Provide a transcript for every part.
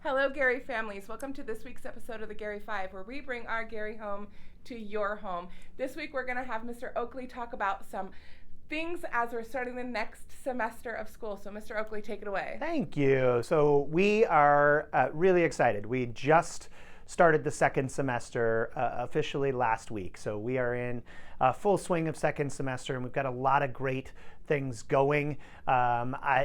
Hello, Garry families. Welcome to this week's episode of the Garry 5, where we bring our Garry home to your home. This week, we're going to have Mr. Oakley talk about some things as we're starting the next semester of school. So, Mr. Oakley, take it away. Thank you. So we are really excited. We just started the second semester officially last week. So we are in full swing of second semester, and we've got a lot of great things going.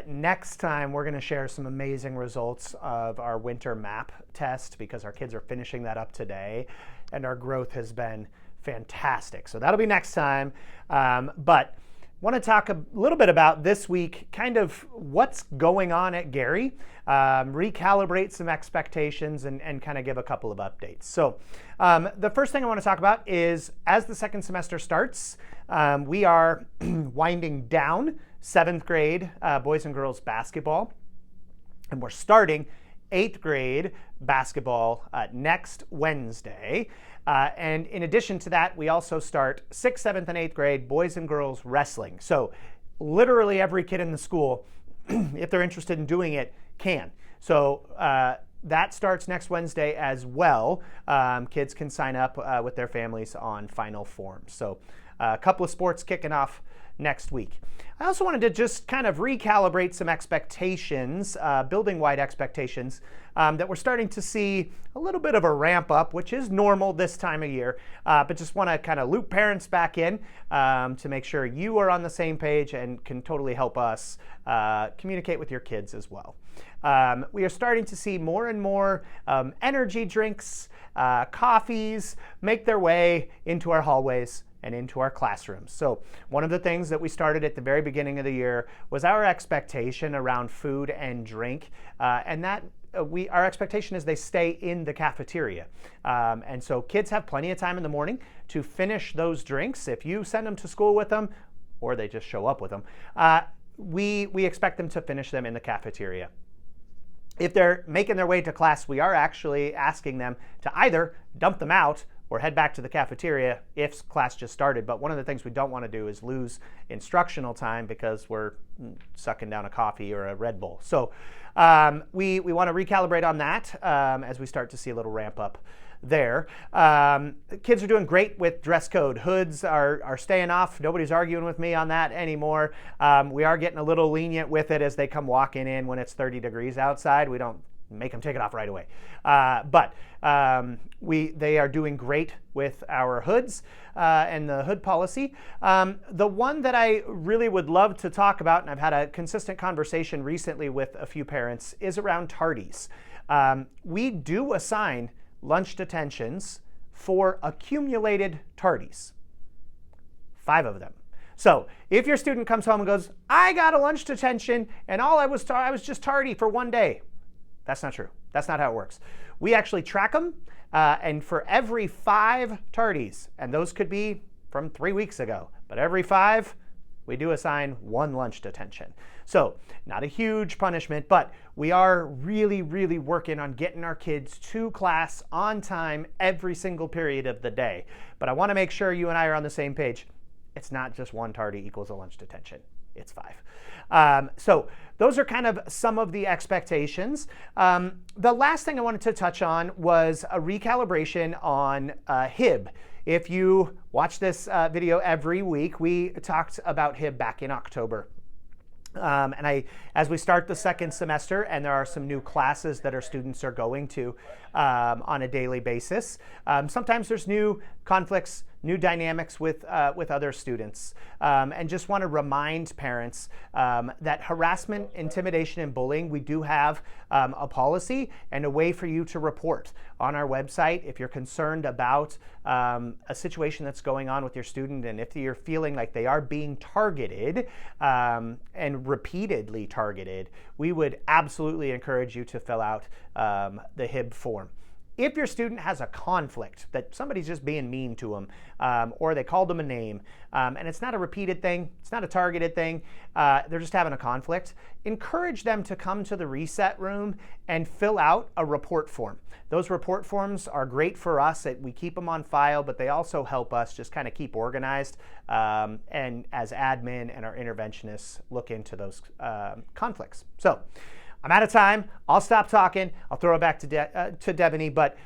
Next time, we're going to share some amazing results of our winter map test because our kids are finishing that up today, and our growth has been fantastic. So that'll be next time. But want to talk a little bit about this week, kind of what's going on at Garry, recalibrate some expectations, and kind of give a couple of updates. So the first thing I want to talk about is as the second semester starts, we are winding down 7th grade boys and girls basketball, and we're starting 8th grade basketball next Wednesday. And in addition to that, we also start 6th, 7th, and 8th grade boys and girls wrestling. So literally every kid in the school, if they're interested in doing it, can. So that starts next Wednesday as well. Kids can sign up with their families on final form. So a couple of sports kicking off next week. I also wanted to just kind of recalibrate some expectations, building-wide expectations, that we're starting to see a little bit of a ramp up, which is normal this time of year, but just want to kind of loop parents back in to make sure you are on the same page and can totally help us communicate with your kids as well. We are starting to see more and more energy drinks, coffees make their way into our hallways and into our classrooms. So one of the things that we started at the very beginning of the year was our expectation around food and drink, and that our expectation is they stay in the cafeteria. And so kids have plenty of time in the morning to finish those drinks. If you send them to school with them, or they just show up with them, we expect them to finish them in the cafeteria. If they're making their way to class, we are actually asking them to either dump them out or head back to the cafeteria if class just started. But one of the things we don't want to do is lose instructional time because we're sucking down a coffee or a Red Bull. So we want to recalibrate on that as we start to see a little ramp up there. Kids are doing great with dress code. Hoods are staying off. Nobody's arguing with me on that anymore. We are getting a little lenient with it as they come walking in when it's 30 degrees outside. We don't make them take it off right away. But they are doing great with our hoods and the hood policy. The one that I really would love to talk about, and I've had a consistent conversation recently with a few parents, is around tardies. We do assign lunch detentions for accumulated tardies, 5 of them. So if your student comes home and goes, I got a lunch detention and I was just tardy for 1 day, that's not true. That's not how it works. We actually track them, and for every 5 tardies, and those could be from 3 weeks ago, but every 5, we do assign 1 lunch detention. So not a huge punishment, but we are really, really working on getting our kids to class on time every single period of the day. But I want to make sure you and I are on the same page. It's not just 1 tardy equals a lunch detention. It's 5. So those are kind of some of the expectations. The last thing I wanted to touch on was a recalibration on HIB. If you watch this video every week, we talked about HIB back in October. And as we start the second semester, and there are some new classes that our students are going to on a daily basis, sometimes there's new conflicts, new dynamics with other students, and just want to remind parents that harassment, intimidation, and bullying, we do have a policy and a way for you to report on our website if you're concerned about a situation that's going on with your student, and if you're feeling like they are being targeted and repeatedly targeted, we would absolutely encourage you to fill out the HIB form. If your student has a conflict that somebody's just being mean to them, or they called them a name, and it's not a repeated thing, it's not a targeted thing, they're just having a conflict, encourage them to come to the reset room and fill out a report form. Those report forms are great for us. We keep them on file, but they also help us just kind of keep organized, and as admin and our interventionists look into those conflicts. So I'm out of time. I'll stop talking. I'll throw it back to Devony. But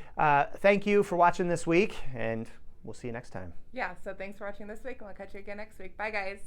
thank you for watching this week, and we'll see you next time. Yeah, so thanks for watching this week, and we'll catch you again next week. Bye, guys.